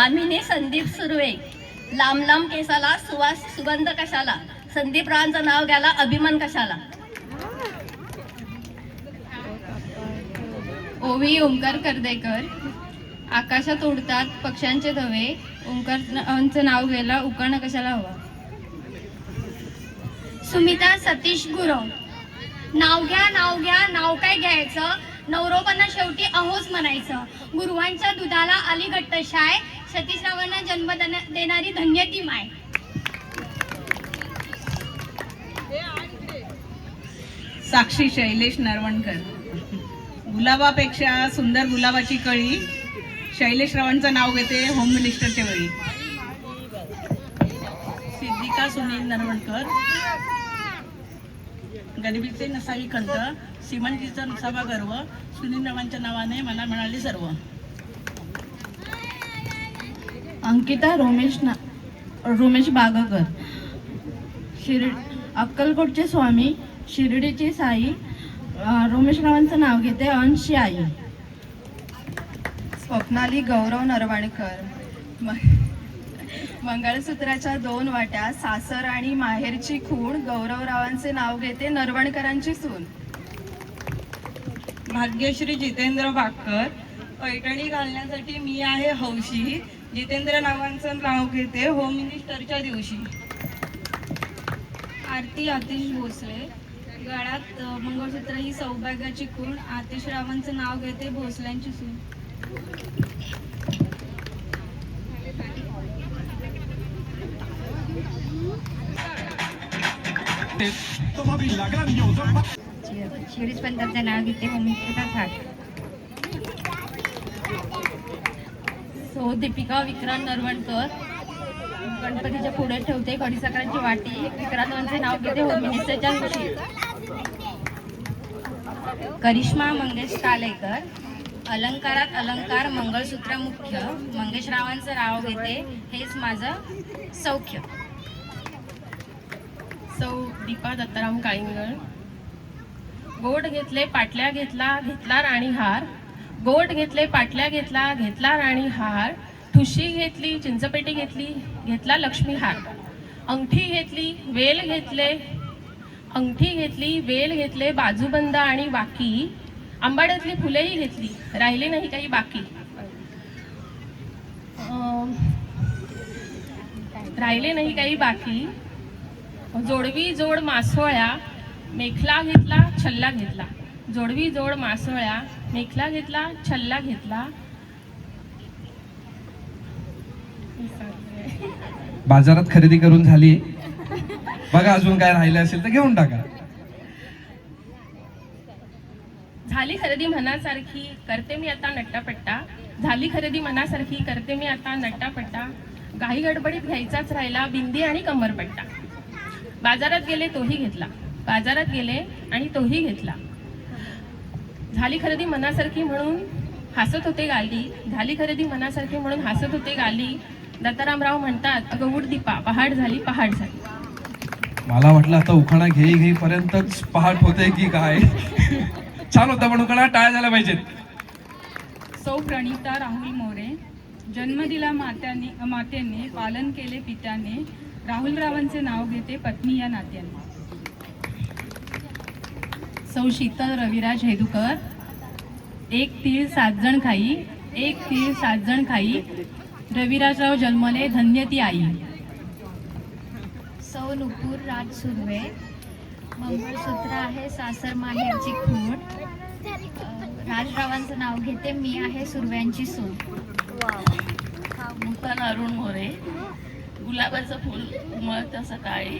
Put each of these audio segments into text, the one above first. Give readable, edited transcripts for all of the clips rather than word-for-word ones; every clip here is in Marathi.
आम्हीने संदीप सुर्वे, लांब लांब केसाला सुवास सुगंध कशाला, संदीप रावांचं नाव घ्यायला अभिमान कशाला. ओवी ओंकार कर्देकर, आकाशात उडतात पक्ष्यांचे थवे, ओंकारचं नाव घ्यायला उकाणं कशाला हवा. सुमिता सतीश गुरव, नाव घ्या नाव घ्या नाव काय घ्यायचं, नवरोबांना शेवटी अहोच म्हणायचं, गुरुवांच्या दुधाला आली घट्टशाय, सतीशरावांना जन्म देणारी धन्य ती माय. साक्षी शैलेश नरवणकर, गुलाबापेक्षा सुंदर गुलाबाची कळी, शैलेश रावांचं नाव घेते होम मिनिस्टरच्या वेळी. सिद्धिका सुनील नरवणकर, गरिबीचे नसावी खंत, श्रीमंतीचा नसावा गर्व, सुनील रावांच्या नावाने मला मिळाली सर्व. अंकिता रोमेश बागकर, अक्कलकोटचे स्वामी, शिर्डीची साई, रोमेशरावांचं नाव घेते अंशी आई. स्वप्नाली गौरव नरवाणकर, मंगळसूत्राच्या 2 वाट्या, सासर आणि माहेरची खूण, गौरवरावांचे नाव घेते नरवणकरांची सून. भाग्यश्री जितेंद्र भाकर, पैठणी घालण्यासाठी मी आहे हौशी, जितेंद्र नावांचं नाव घेते होम मिनिस्टरच्या दिवशी. आरती आतिश भोसले, गळ्यात मंगळसूत्र ही सौभाग्याची खूण, आतिश रावांचं नाव घेते भोसल्यांची सून. शिरीष पंतांचं नाव घेते होमिस्टरचा थाट. सो दीपिका विक्रांत नरवणकर, गणपतीच्या पुढे ठेवते खडीसाखरांची वाटी, विक्रांतचे नाव घेते होम मिनिस्टरच्या दिवशी. करिश्मा मंगेश कालेकर, अलंकारात अलंकार मंगळसूत्र मुख्य, मंगेशरावांचं नाव घेते हेच माझं सौख्य. सौ दीपा दत्ताराम काळिंगड, गोड घेतले पाटल्या घेतला घेतला राणी हार, गोड घेतले पाटल्या घेतला घेतला राणी हार, ठुशी घेतली चिंचपेटी घेतली घेतला लक्ष्मी हार, अंगठी घेतली वेल घेतले बाजूबंद आणि बाकी, आंबाड्यातली फुलेही घेतली राहिले नाही काही बाकी. राहिले नाही काही बाकी, जोडवी जोड मासोळ्या, मेखला घेतला छल्ला घेतला, जोडवी जोड मासोळ्या, मेखला घेतला छल्ला घेतला. बाजारात खरेदी करून झाली, बघा अजून काय राहिलं असेल तर घेऊन टाका. झाली खरेदी मनासारखी करते मी आता नट्टापट्टा, झाली खरेदी मनासारखी करते मी आता नट्टापट्टा, घाई गडबडीत घ्यायचाच राहिला बिंदी आणि कमरपट्टा. बाजारात गेले तोही घेतला, बाजारात गेले आणि तोही घेतला. झाली खरेदी मनासारखी म्हणून हसत होते गाली, झाली खरेदी मनासारखी म्हणून हसत होते गाली. दत्तारामराव म्हणतात अगं उठ दीपा पहाट झाली पहाट झाली. मला वाटलं आता उखाणा घेईपर्यंतच पहाट होते की काय. छान होता पण उखाणा टाळ्या झाल्या पाहिजेत. सौ प्रणिता राहुल मोरे, जन्म दिला मातेने, पालन केले पित्याने, राहुल रावांचे नाव घेते पत्नी या नात्याने. सौ शीतल रविराज हेदुकर, एक तीळ 7 जण खाई, एक तीळ 7 जण खाई, रविराजराव जन्मले धन्य ती आई. सौ नुपूर राज सुर्वे, मंगळसूत्र आहे सासर माहेरची खूण, राजरावांचं नाव घेते मी आहे सुर्व्यांची सून. मुक्तान अरुण मोरे, गुलाबाचं फूल उमळतं सकाळी,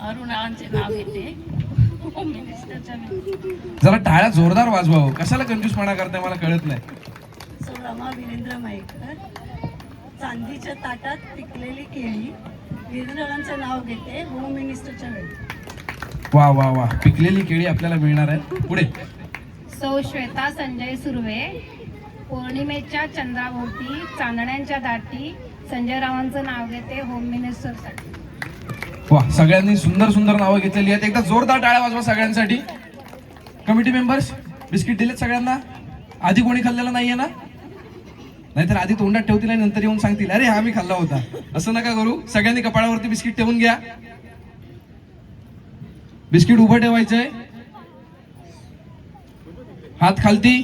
अरुण रावांचे नाव घेते होम मिनिस्टरच्या वेळी. जरा टाळ्या जोरदार वाजवावं, कशाला कंजूसपणा करताय मला कळत नाही. सौ रमा वीरेंद्र मयेकर, चांदीच्या ताटात पिकलेली केळी, वीरेंद्रावांचं नाव घेते होम मिनिस्टरच्या वेळी. वा वा वा, पिकलेली केळी आपल्याला मिळणार आहे. पुढे सौ श्वेता संजय सुर्वे, पौर्णिमेच्या चंद्राभोवती चांदण्यांच्या दाटी, संजय रावांचं नाव घेते होम मिनिस्टरसाठी. वा, सगळ्यांनी सुंदर सुंदर नावं घेतलेली आहेत. एकदा जोरदार टाळ्या वाजवा सगळ्यांसाठी. कमिटी मेंबर्स बिस्किट दिलेत सगळ्यांना? आधी कोणी खाल्लेलं नाहीये ना? नाहीतर आधी तोंडात ठेवतील आणि नंतर येऊन सांगतील अरे हा मी खाल्ला होता. असं नका करू. सगळ्यांनी कपाळावरती बिस्किट ठेवून घ्या. बिस्किट उभं ठेवायचंय. हात खालती.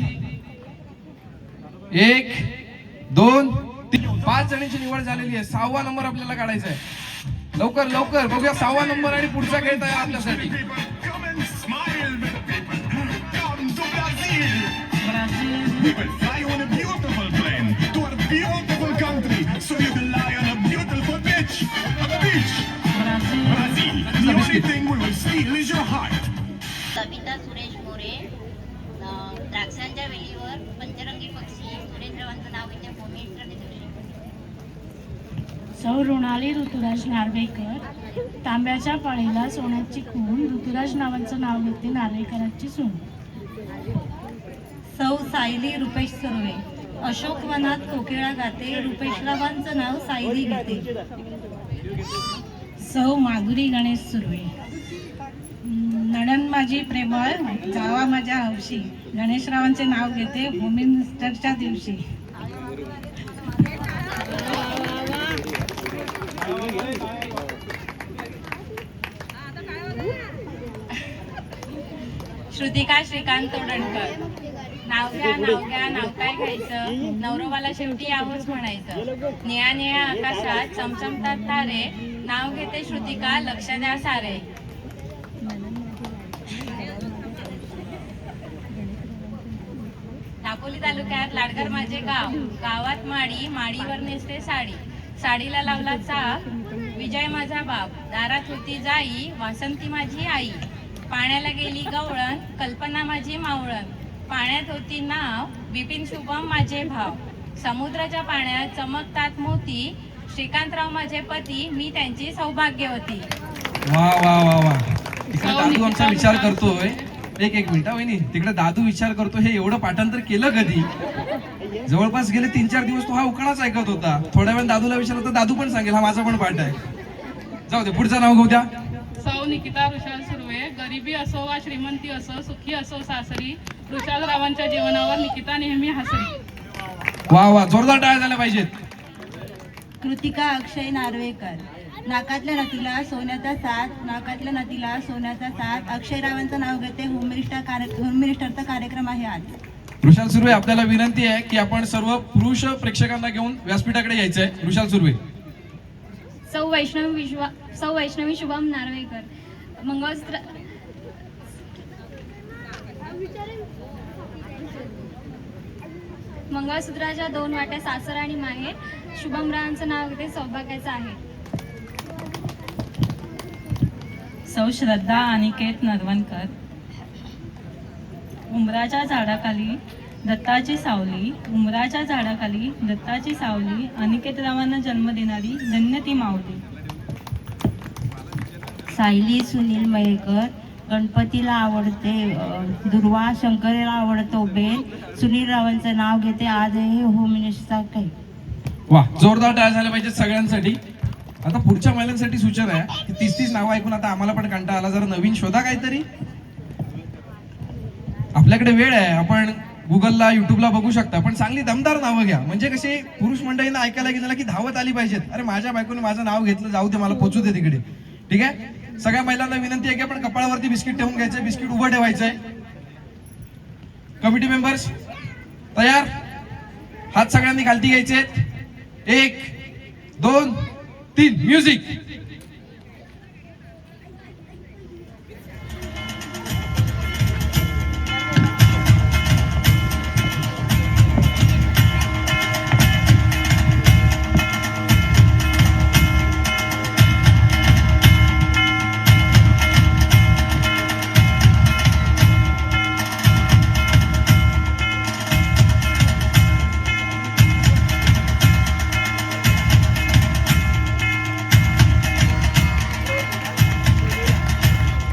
1 2 3 5 जणांची निवड झालेली आहे. 6वा नंबर आपल्याला काढायचा आहे. लवकर लवकर बघूया 6वा नंबर आणि पुढचा खेळ तयार आपल्यासाठी. We will fly on a beautiful plane to a beautiful country, so you can lie on a beautiful beach. Brazil. The only thing we will steal is your heart. कविता सुरेश मोरे. द्राक्षांच्या वेलीवर पंचरंगी पक्षी सुरेंद्रवांचं नाव घेते भूमिष्ठ दिवशी. सौ रुणाली ऋतुराज नार्वेकर. तांब्याच्या पाळीला सोन्याची खूण ऋतुराज नावाचं नाव घेते नार्वेकरांची सून. सौ सायली रुपेश सुर्वे. अशोक वनात कोकिळा गाते रुपेशरावांचं नाव सायली घेते. सौ माधुरी गणेश सुर्वे. नणन माझी प्रेमळ जावा माझ्या हौशी गणेशरावांचे नाव घेते भूमिस्टरच्या दिवशी. श्रुतिका श्रीकांत तोडणकर. नाव घ्या नाव काय घ्यायचं, नवरोबाला शेवटी यावंच म्हणायचं. निळ्या निळ्या आकाशात चमचमतात तारे, नाव घेते श्रुतिका लक्ष द्या सारे. दापोली तालुक्यात लाडकर माझे गाव. गावात माडी, माडीवर नेसते साडी. साडीला लावला चाप, विजय माझा बाप. दारात होती जाई, वासंती माझी आई. पाण्याला गेली गवळण, कल्पना माझी मावळण. पाण्यात होती नाव, बिपिन शुभम माझे भाव. समुद्राच्या पाण्यात चमकतात मोती, श्रीकांतराव माझे पती, मी त्यांची सौभाग्यवती. वा वा वा वा. तिकडे दादू आमचा विचार करतोय. एक मिनिट वहिनी, तिकडे दादू विचार करतो हे एवढं पाठांतर केलं कधी. जवळपास गेले 3-4 दिवस तो हा उखाणाच ऐकत होता. थोड्या वेळ दादूला विचारलं तर दादू पण सांगेल हा माझा पण पाठ आहे. जाऊ दे पुढचं नाव घेऊ द्या. सौ निकिता ऋषाल सुर्वे. गरिबी असो वा श्रीमंती असो, सुखी असो सासरी, ऋषालरावांच्या जीवनावर निकिता नेहमी हसरी. वा वा, जोरदार टाळ्या झाल्या पाहिजेत. कृतिका अक्षय नार्वेकर. नाकातल्या नदीला सोन्याचा साथ, नाकातल्या नदीला सोन्याचा साथ. अक्षयरावांचं नाव घेते होम मिनिस्टरचा कार्यक्रम आहे आज. ऋषाल सुर्वे, आपल्याला विनंती आहे की आपण सर्व पुरुष प्रेक्षकांना घेऊन व्यासपीठाकडे यायचंय. ऋषाल सुर्वे. सौ वैष्णवी शुभम नार्वेकर. मंगळसूत्राच्या 2 वाट्या सासर आणि माहेर. शुभमरावांचं नाव घेते सौभाग्याचं आहे. सौ श्रद्धा अनिकेत नरवणकर. उंबराच्या झाडाखाली दत्ताची सावली, उंबराच्या झाडाखाली दत्ताची सावली. अनिकेतरावांना जन्म देणारी धन्य ती माऊली. सायली सुनील मयेकर. गणपतीला आवडते दुर्वा, शंकरेला आवडतो बेल. सुनील रावांचं नाव घेते आज हे होम मिनिस्टर काही. वा, जोरदार टाळ्या झाल्या पाहिजेत सगळ्यांसाठी. आता पुढच्या महिलांसाठी सूचना आहे की 30 नावं ऐकून आता आम्हाला पण कंटाळा आला. जरा नवीन शोधा काहीतरी. आपल्याकडे वेळ आहे, आपण गुगलला युट्यूबला बघू शकता, पण चांगली दमदार नावं घ्या. म्हणजे कसे पुरुष मंडळींना ऐकायला गेलं की धावत आली पाहिजेत. अरे माझ्या बायकोने माझं नाव घेतलं, जाऊ दे मला पोचू दे तिकडे. ठीक आहे. सगळ्या महिलांना विनंती आहे की आपण कपाळावरती बिस्किट ठेवून घ्यायचंय. बिस्किट उभं ठेवायचंय. कमिटी मेंबर्स तयार. हात सगळ्यांनी खालती घ्यायचे. 1 2 3 म्युझिक.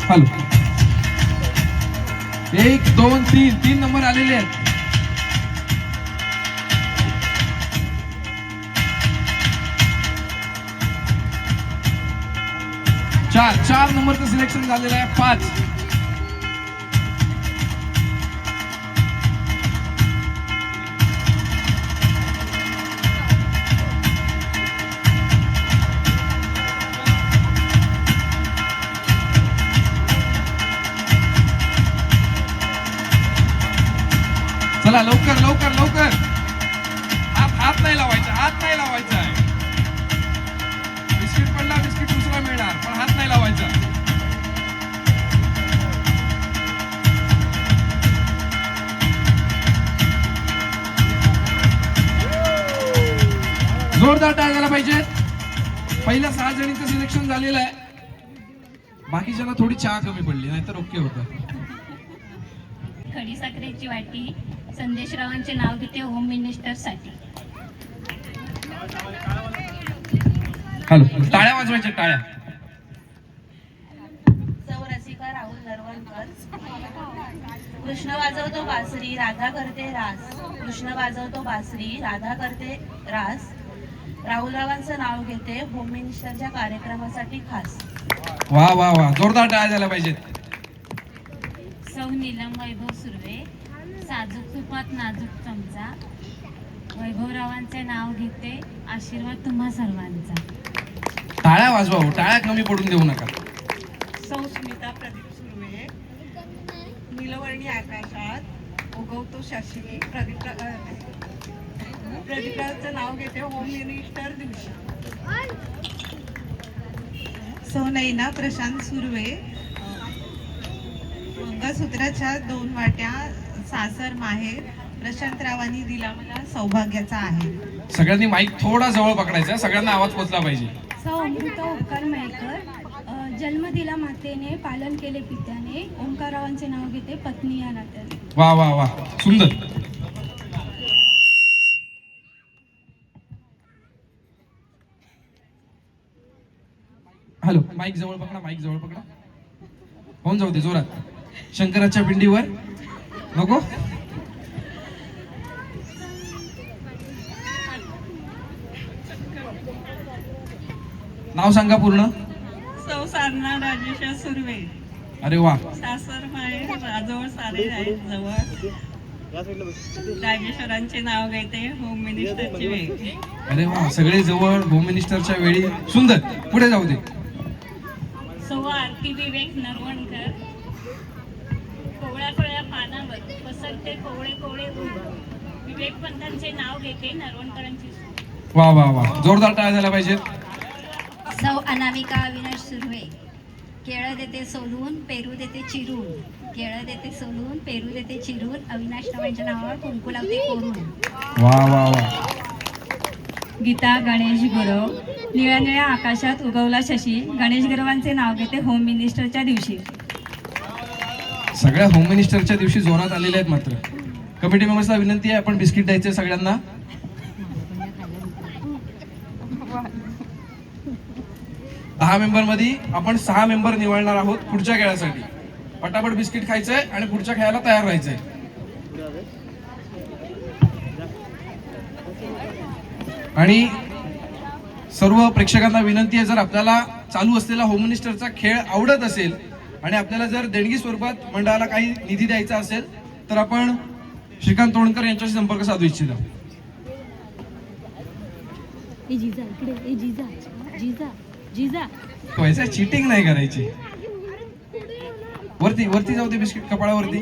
हॅलो. 1 2 3 नंबर आलेले आहेत. 4 नंबरचं सिलेक्शन झालेलं आहे. 5 6 चला लवकर लवकर लवकर. हात नाही लावायचा, हात नाही लावायचा आहे. बिस्किट पडला, बिस्किट दुसरा मिळणार, पण हात नाही लावायचा. जोरदार टाळ्या झाला पाहिजे. पहिल्या 6 जणींचं सिलेक्शन झालेलं आहे. बाकीच्यांना थोडी चहा कमी पडली, नाहीतर ओके होतं. खडीसाखरेची वाटी संदेशरावांचे नाव घेते होम मिनिस्टर साठी. हॅलो, टाळ्या वाजवायच्या, टाळ्या. सौ रसिका राहुल नरवणकर. कृष्ण वाजवतो बासरी, राधा करते रास. कृष्ण वाजवतो बासरी, राधा करते रास. राहुलरावांचं नाव घेते होम मिनिस्टरच्या कार्यक्रमासाठी खास. वा वा वा, जोरदार टाळ्या झाल्या पाहिजेत. सौ नीलम वैभव सुर्वे. साजूक तुपात नाजूक चमचा. वैभवरावांचे नाव घेते आशीर्वाद तुम्हा सर्वांचा. टाळ्या वाजवा हो, टाळ्या कमी पडून देऊ नका. सौ स्मिता प्रदीप सुर्वे. नीलवर्णी आकाशात उगवतो शशी. प्रदीपरावचं नाव घेते होम मिनिस्टर दिवशी. सौ नैना प्रशांत सुर्वे. मंगळसूत्राच्या 2 वाट्या सासर माहेर. प्रशांतरावांनी दिला मला सौभाग्याचा आहे. सगळ्यांनी माईक थोडा जवळ पकडायचा, सगळ्यांना आवाज पोचला पाहिजे. सौ अमृता ओंकार मयेकर. जन्म दिला मातेने, पालन केले पित्याने. ओंकाररावांचे नाव घेते पत्नी या नात्याने. वा वा वा, सुंदर. हॅलो, माईक जवळ पकडा, माईक जवळ पकडा. होऊन जाऊ दे जोरात. शंकराच्या पिंडीवर नको. नाव सांगा पूर्ण. सौ साधना राजेश सुर्वे. अरे वा. सासर माहेर राजवळ सारे आहेत जवळ. राजेश्वरांचे नाव घेते होम मिनिस्टरची वेळ. अरे वा, सगळे जवळ होम मिनिस्टरच्या वेळी. सुंदर, पुढे जाऊ दे. सौ आरती विवेक नरवणकर. कोवळ्या कोवळ्या पानावर पसरते कोवळे कोवळे ऊन. विवेक पंतांचे नाव घेते नरवणकरांची. वा वा वा, जोरदार टाळ्या झाल्या पाहिजेत. सौ अनामिका अविनाश सुर्वे. केळं देते सोलून, पेरू देते चिरून. केळं देते सोलून, पेरू देते चिरून. अविनाश रावांच्या नावावर कुंकू लावते कोरून. वा वा वा. गीता गणेश गुरव. निळ्या निळ्या आकाशात उगवला शशी. गणेश गुरवांचे नाव घेते होम मिनिस्टरच्या दिवशी. सगळ्या होम मिनिस्टरच्या दिवशी जोरात आलेले आहेत. मात्र कमिटी मेंबर्सला विनंती आहे, आपण बिस्किट द्यायचे सगळ्यांना. दहा मेंबर मध्ये आपण 6 मेंबर निवडणार आहोत पुढच्या खेळासाठी. पटापट बिस्किट खायचंय आणि पुढच्या खेळाला तयार राहायचंय. आणि सर्व प्रेक्षकांना विनंती आहे, जर आपल्याला चालू असलेला होम मिनिस्टरचा खेळ आवडत असेल आणि आपल्याला जर देणगी स्वरूपात मंडळाला काही निधी द्यायचा असेल तर आपण श्रीकांत तोडकर यांच्याशी संपर्क साधू इच्छिता. व्हायचं चीटिंग नाही करायची. वरती वरती जाऊ दे बिस्किट कपाळावरती.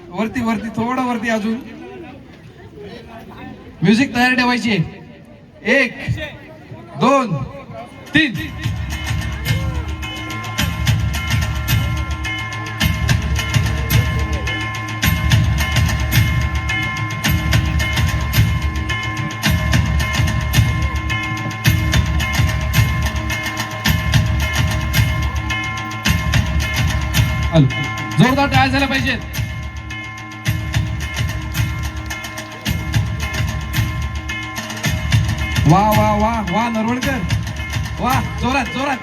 वरती वरती थोडं वरती अजून. म्युझिक तयार ठेवायची आहे. 1 2 3. जोरदार टाळ्या झाल्या पाहिजेत. वा वा वा वा नरवणकर, वा, जोरात जोरात.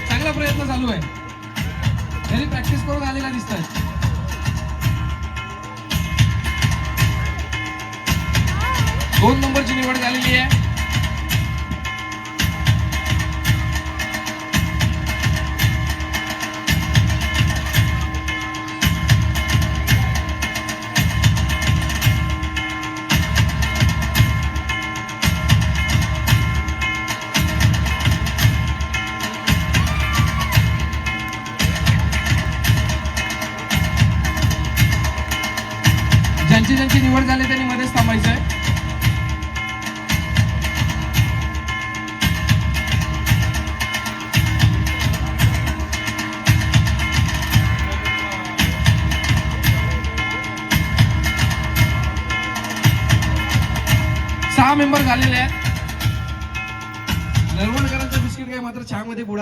चांगला प्रयत्न चालू आहे. घरी प्रॅक्टिस करून आलेला दिसतात. 2 नंबरची निवड झालेली आहे. ज्यांची ज्यांची निवड झाली त्यांनी मध्येच थांबायचं आहे. सहा मेंबर झालेले आहेत. नरवणकरांचं बिस्किट काय मात्र चहामध्ये बुडा